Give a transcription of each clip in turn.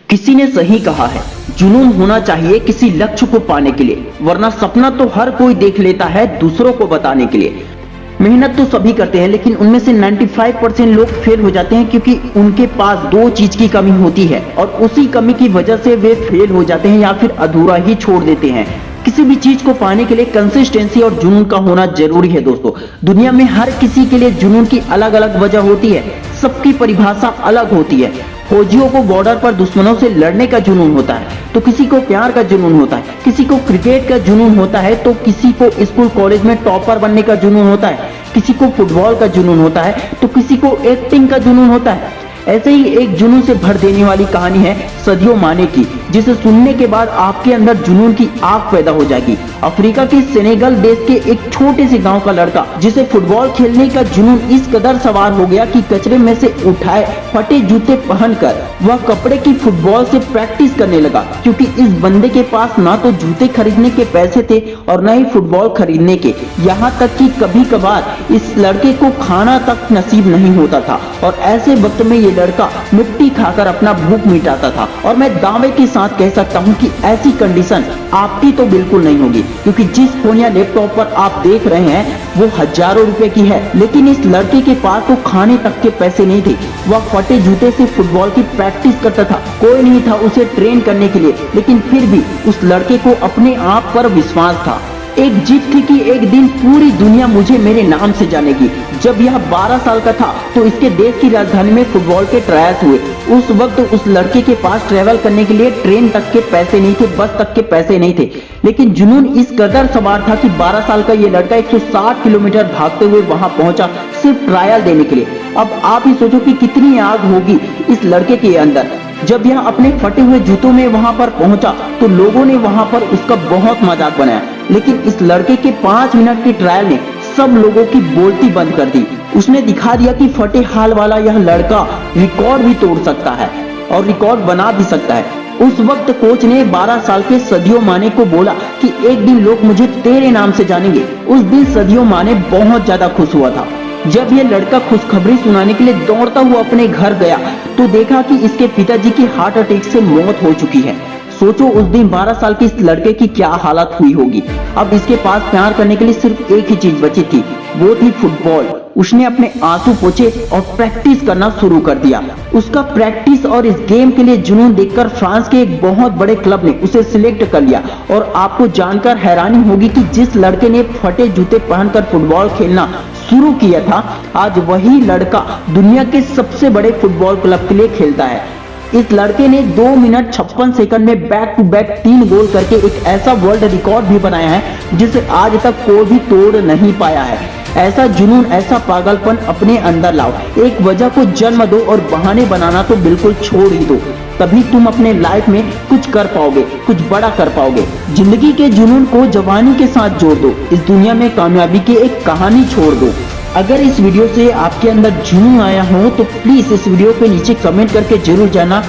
किसी ने सही कहा है, जुनून होना चाहिए किसी लक्ष्य को पाने के लिए, वरना सपना तो हर कोई देख लेता है दूसरों को बताने के लिए। मेहनत तो सभी करते हैं, लेकिन उनमें से 95% लोग फेल हो जाते हैं क्योंकि उनके पास दो चीज की कमी होती है और उसी कमी की वजह से वे फेल हो जाते हैं या फिर अधूरा ही छोड़ देते हैं। किसी भी चीज को पाने के लिए कंसिस्टेंसी और जुनून का होना जरूरी है दोस्तों। दुनिया में हर किसी के लिए जुनून की अलग अलग वजह होती है, सबकी परिभाषा अलग होती है। फौजियों को बॉर्डर पर दुश्मनों से लड़ने का जुनून होता है, तो किसी को प्यार का जुनून होता है, किसी को क्रिकेट का जुनून होता है, तो किसी को स्कूल कॉलेज में टॉपर बनने का जुनून होता है, किसी को फुटबॉल का जुनून होता है, तो किसी को एक्टिंग का जुनून होता है। ऐसे ही एक जुनून से भर देने वाली कहानी है सदियो माने की, जिसे सुनने के बाद आपके अंदर जुनून की आग पैदा हो जाएगी। अफ्रीका के सेनेगल देश के एक छोटे से गांव का लड़का, जिसे फुटबॉल खेलने का जुनून इस कदर सवार हो गया कि कचरे में से उठाए फटे जूते पहनकर वह कपड़े की फुटबॉल से प्रैक्टिस करने लगा, क्योंकि इस बंदे के पास ना तो जूते खरीदने के पैसे थे और न ही फुटबॉल खरीदने के। यहाँ तक कि कभी कभार इस लड़के को खाना तक नसीब नहीं होता था और ऐसे वक्त में ये लड़का मिट्टी खाकर अपना भूख मिटाता था। और मैं दावे के साथ कह सकता हूँ कि ऐसी कंडीशन आपकी तो बिल्कुल नहीं होगी, क्योंकि जिस फोन या लैपटॉप पर आप देख रहे हैं वो हजारों रुपए की है, लेकिन इस लड़के के पास तो खाने तक के पैसे नहीं थे। वह फटे जूते से फुटबॉल की प्रैक्टिस करता था, कोई नहीं था उसे ट्रेन करने के लिए, लेकिन फिर भी उस लड़के को अपने आप पर विश्वास था। एक जीत थी कि एक दिन पूरी दुनिया मुझे मेरे नाम से जानेगी। जब यह 12 साल का था तो इसके देश की राजधानी में फुटबॉल के ट्रायल्स हुए। उस वक्त उस लड़के के पास ट्रेवल करने के लिए ट्रेन तक के पैसे नहीं थे, बस तक के पैसे नहीं थे, लेकिन जुनून इस कदर सवार था कि 12 साल का ये लड़का 160 किलोमीटर भागते हुए वहां पहुंचा सिर्फ ट्रायल देने के लिए। अब आप ही सोचो कि कितनी आग होगी इस लड़के के अंदर। जब यह अपने फटे हुए जूतों में वहां पर पहुंचा तो लोगों ने वहां पर उसका बहुत मजाक बनाया, लेकिन इस लड़के के 5 मिनट की ट्रायल ने सब लोगों की बोलती बंद कर दी। उसने दिखा दिया कि फटे हाल वाला यह लड़का रिकॉर्ड भी तोड़ सकता है और रिकॉर्ड बना भी सकता है। उस वक्त कोच ने 12 साल के सदियो माने को बोला कि एक दिन लोग मुझे तेरे नाम से जानेंगे। उस दिन सदियो माने बहुत ज्यादा खुश हुआ था। जब यह लड़का खुशखबरी सुनाने के लिए दौड़ता हुआ अपने घर गया तो देखा कि इसके पिताजी की हार्ट अटैक से मौत हो चुकी है। सोचो उस दिन 12 साल के इस लड़के की क्या हालत हुई होगी। अब इसके पास प्यार करने के लिए सिर्फ एक ही चीज बची थी, वो थी फुटबॉल। उसने अपने आंसू पोंछे और प्रैक्टिस करना शुरू कर दिया। उसका प्रैक्टिस और इस गेम के लिए जुनून देखकर फ्रांस के एक बहुत बड़े क्लब ने उसे सिलेक्ट कर लिया। और आपको जानकर हैरानी होगी कि जिस लड़के ने फटे जूते पहनकर फुटबॉल खेलना शुरू किया था, आज वही लड़का दुनिया के सबसे बड़े फुटबॉल क्लब के लिए खेलता है। इस लड़के ने 2 मिनट 56 सेकंड में बैक टू बैक 3 गोल करके एक ऐसा वर्ल्ड रिकॉर्ड भी बनाया है जिसे आज तक कोई भी तोड़ नहीं पाया है। ऐसा जुनून, ऐसा पागलपन अपने अंदर लाओ। एक वजह को जन्म दो और बहाने बनाना तो बिल्कुल छोड़ ही दो, तभी तुम अपने लाइफ में कुछ कर पाओगे, कुछ बड़ा कर पाओगे। जिंदगी के जुनून को जवानी के साथ जोड़ दो, इस दुनिया में कामयाबी की एक कहानी छोड़ दो। अगर इस वीडियो से आपके अंदर जुनून आया हो तो प्लीज इस वीडियो पे नीचे कमेंट करके जरूर जाना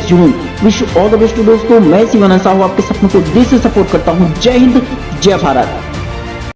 #जुनून। विश ऑल द बेस्ट दोस्तों। मैं शिवानंद साहू आपके सपनों को दिल से सपोर्ट करता हूँ। जय हिंद, जय भारत।